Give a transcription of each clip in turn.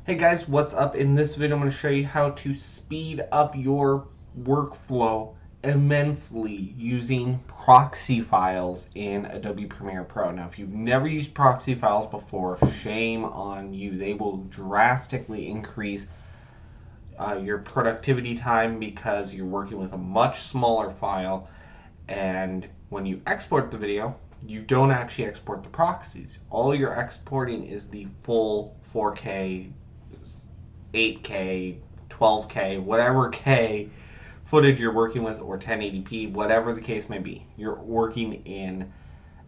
Hey guys, what's up? In this video I'm going to show you how to speed up your workflow immensely using proxy files in Adobe Premiere Pro. Now if you've never used proxy files before, shame on you. They will drastically increase your productivity time because you're working with a much smaller file, and when you export the video you don't actually export the proxies. All you're exporting is the full 4K, 8K, 12K, whatever K footage you're working with, or 1080p, whatever the case may be. You're working in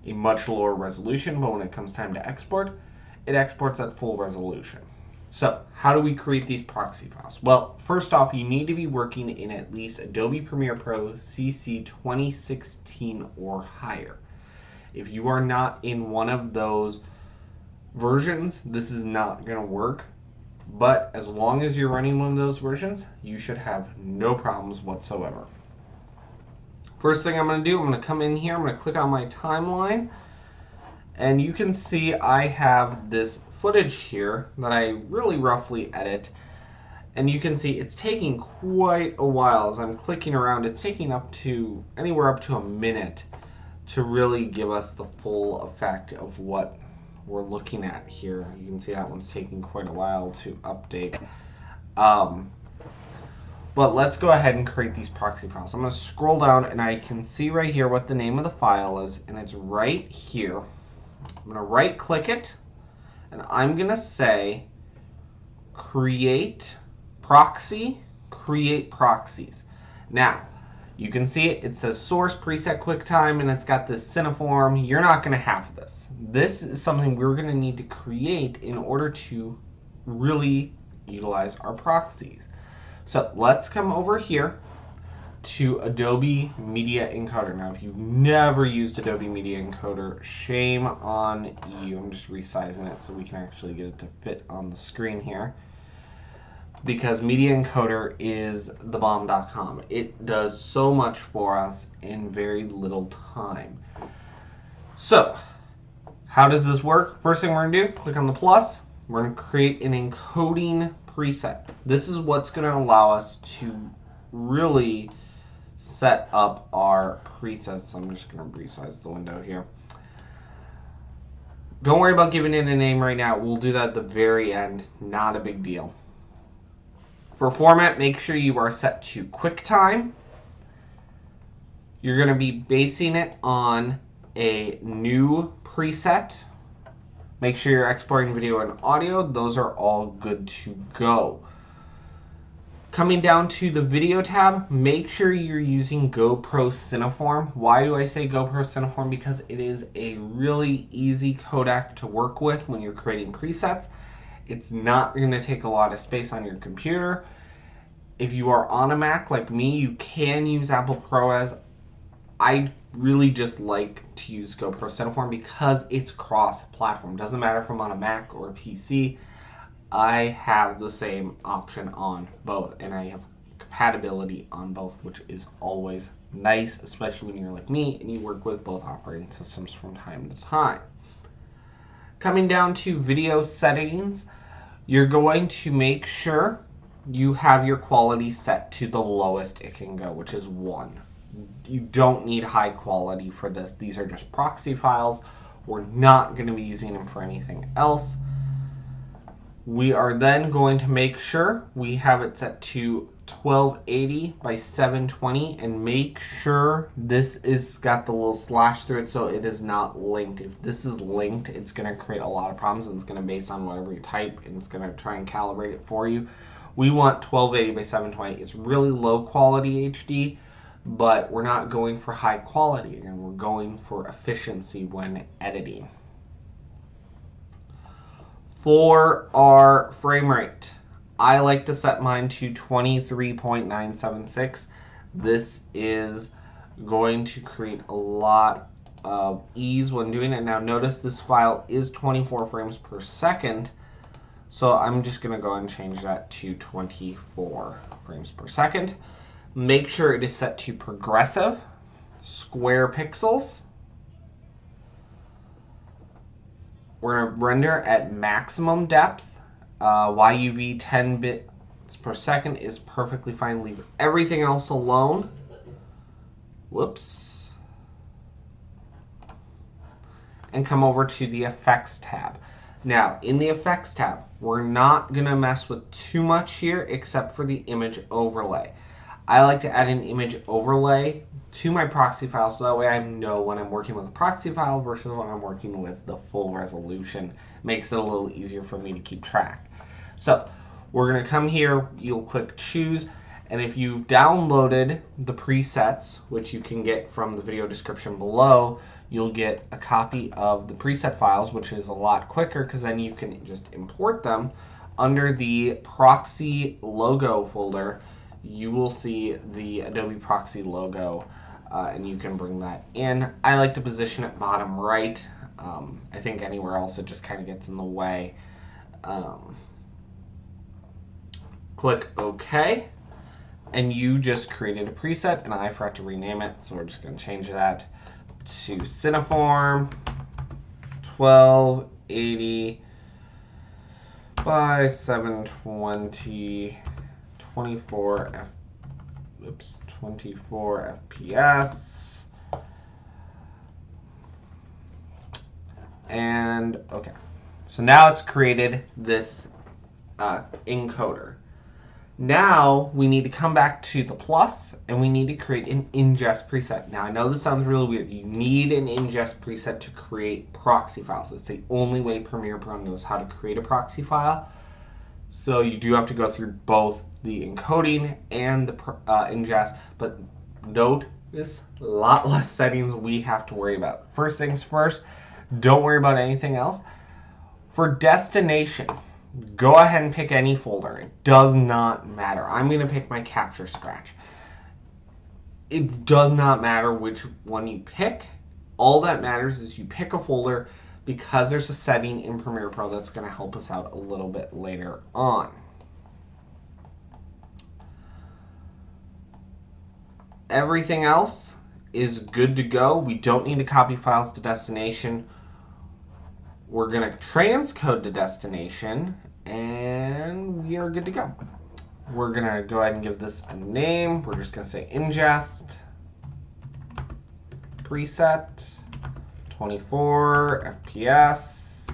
a much lower resolution, but when it comes time to export, it exports at full resolution. So how do we create these proxy files? Well, first off, you need to be working in at least Adobe Premiere Pro CC 2016 or higher. If you are not in one of those versions, this is not going to work. But as long as you're running one of those versions, you should have no problems whatsoever. First thing I'm going to do, I'm going to come in here, I'm going to click on my timeline, and you can see I have this footage here that I really roughly edit, and you can see it's taking quite a while as I'm clicking around. It's taking anywhere up to a minute to really give us the full effect of what we're looking at here. You can see that one's taking quite a while to update. But let's go ahead and create these proxy files. I'm going to scroll down and I can see right here what the name of the file is, and it's right here. I'm going to right click it and I'm going to say create proxy, create proxies. Now you can see it says source preset QuickTime, and it's got this Cineform. You're not going to have this. This is something we're going to need to create in order to really utilize our proxies. So let's come over here to Adobe Media Encoder. Now if you've never used Adobe Media Encoder, shame on you. I'm just resizing it so we can actually get it to fit on the screen here, because Media Encoder is thebomb.com. It does so much for us in very little time. So how does this work? First thing we're going to do, click on the plus. We're going to create an encoding preset. This is what's going to allow us to really set up our presets. I'm just going to resize the window here. Don't worry about giving it a name right now. We'll do that at the very end. Not a big deal. For format, make sure you are set to QuickTime. You're going to be basing it on a new preset. Make sure you're exporting video and audio. Those are all good to go. Coming down to the video tab, make sure you're using GoPro Cineform. Why do I say GoPro Cineform? Because it is a really easy codec to work with when you're creating presets. It's not going to take a lot of space on your computer. If you are on a Mac like me, you can use Apple ProRes. I really just like to use GoPro Cineform because it's cross-platform. Doesn't matter if I'm on a Mac or a PC. I have the same option on both, and I have compatibility on both, which is always nice, especially when you're like me and you work with both operating systems from time to time. Coming down to video settings, you're going to make sure you have your quality set to the lowest it can go, which is 1. You don't need high quality for this. These are just proxy files. We're not going to be using them for anything else. We are then going to make sure we have it set to 1280 by 720, and make sure this is got the little slash through it so it is not linked. If this is linked, it's going to create a lot of problems, and it's going to base on whatever you type, and it's going to try and calibrate it for you. We want 1280 by 720. It's really low quality HD, but we're not going for high quality. Again, we're going for efficiency when editing. For our frame rate, I like to set mine to 23.976. This is going to create a lot of ease when doing it. Now notice this file is 24 frames per second, so I'm just going to go and change that to 24 frames per second. Make sure it is set to progressive, square pixels. We're going to render at maximum depth YUV 10 bits per second is perfectly fine. Leave everything else alone. Whoops. And come over to the Effects tab. Now, in the Effects tab, we're not going to mess with too much here except for the image overlay. I like to add an image overlay to my proxy file so that way I know when I'm working with a proxy file versus when I'm working with the full resolution. Makes it a little easier for me to keep track. So we're going to come here, you'll click choose, and if you've downloaded the presets, which you can get from the video description below, you'll get a copy of the preset files, which is a lot quicker because then you can just import them. Under the proxy logo folder, you will see the Adobe proxy logo, and you can bring that in. I like to position it bottom right. I think anywhere else it just kind of gets in the way. Click OK, and you just created a preset, and I forgot to rename it, so we're just going to change that to Cineform 1280 by 720 24 FPS. And okay, so now it's created this encoder. Now we need to come back to the plus and we need to create an ingest preset. Now I know this sounds really weird. You need an ingest preset to create proxy files. That's the only way Premiere Pro knows how to create a proxy file. So you do have to go through both the encoding and the ingest, but note there's a lot less settings we have to worry about. First things first, don't worry about anything else. For destination, go ahead and pick any folder. It does not matter. I'm going to pick my Capture Scratch. It does not matter which one you pick. All that matters is you pick a folder because there's a setting in Premiere Pro that's going to help us out a little bit later on. Everything else is good to go. We don't need to copy files to destination. We're going to transcode to destination, and we are good to go. We're going to go ahead and give this a name. We're just going to say ingest preset 24 FPS.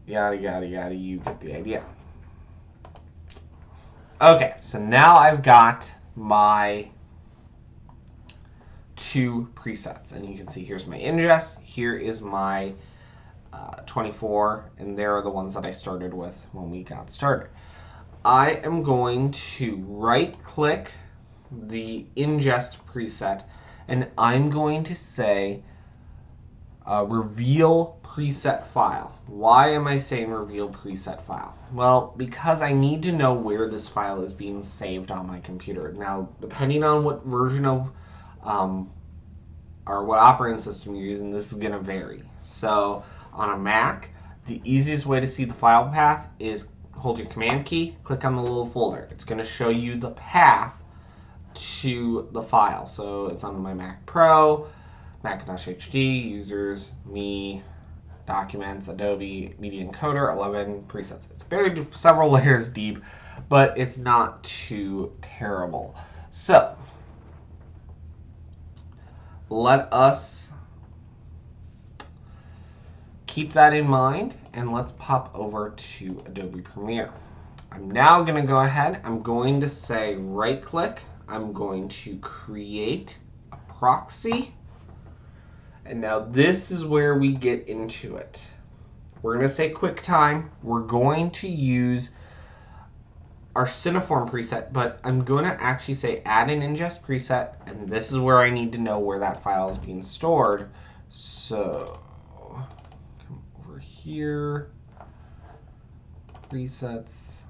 Yada, yada, yada. You get the idea. Okay, so now I've got my two presets, and you can see here's my ingest, here is my 24, and there are the ones that I started with when we got started. I am going to right click the ingest preset, and I'm going to say reveal preset file. Why am I saying reveal preset file? Well, because I need to know where this file is being saved on my computer. Now, depending on what version of or what operating system you're using, this is going to vary. So on a Mac, the easiest way to see the file path is hold your command key, click on the little folder. It's going to show you the path to the file. So it's on my Mac Pro, Macintosh HD, users, me, documents, Adobe, Media Encoder, 11 presets. It's buried several layers deep, but it's not too terrible. So let us keep that in mind, and let's pop over to Adobe Premiere. I'm now going to go ahead, I'm going to say right click, I'm going to create a proxy, and now this is where we get into it. We're going to say QuickTime, we're going to use our Cineform preset, but I'm going to actually say add an ingest preset, and this is where I need to know where that file is being stored. So come over here, presets,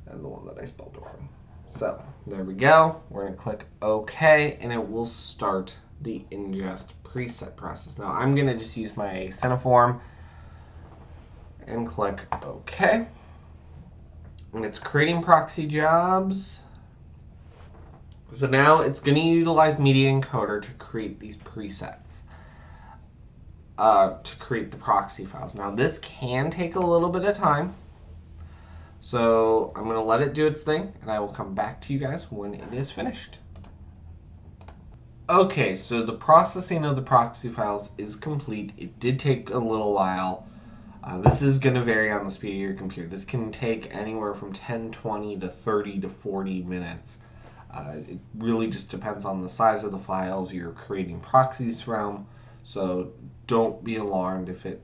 and the one that I spelled wrong. So there we go. We're going to click OK, and it will start the ingest preset process. Now I'm going to just use my Cineform and click OK. And it's creating proxy jobs. So now it's going to utilize Media Encoder to create these presets. to create the proxy files. Now this can take a little bit of time, so I'm going to let it do its thing, and I will come back to you guys when it is finished. Okay, so the processing of the proxy files is complete. It did take a little while. This is going to vary on the speed of your computer. This can take anywhere from 10, 20 to 30 to 40 minutes. It really just depends on the size of the files you're creating proxies from, so don't be alarmed if it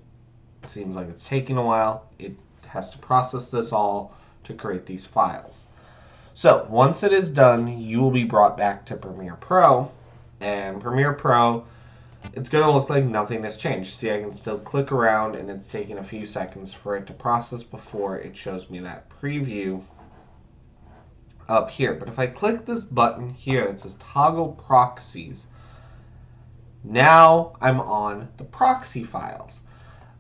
seems like it's taking a while. It has to process this all to create these files. So once it is done, you will be brought back to Premiere Pro, and Premiere Pro, it's going to look like nothing has changed. See, I can still click around, and it's taking a few seconds for it to process before it shows me that preview up here. But if I click this button here, it says Toggle Proxies. Now I'm on the proxy files.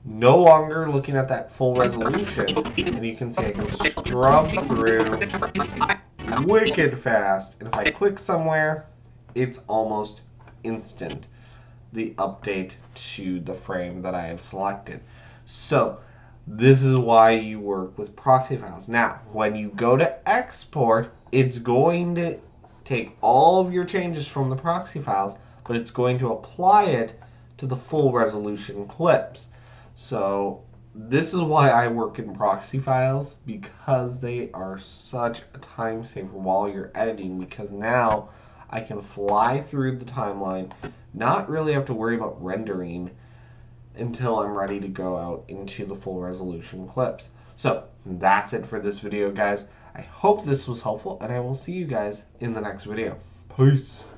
No longer looking at that full resolution, and you can see I can scrub through wicked fast. And if I click somewhere, it's almost instant, the update to the frame that I have selected. So this is why you work with proxy files. Now, when you go to export, it's going to take all of your changes from the proxy files, but it's going to apply it to the full resolution clips. So this is why I work in proxy files, because they are such a time saver while you're editing, because now I can fly through the timeline, not really have to worry about rendering until I'm ready to go out into the full resolution clips. So that's it for this video, guys. I hope this was helpful, and I will see you guys in the next video. Peace.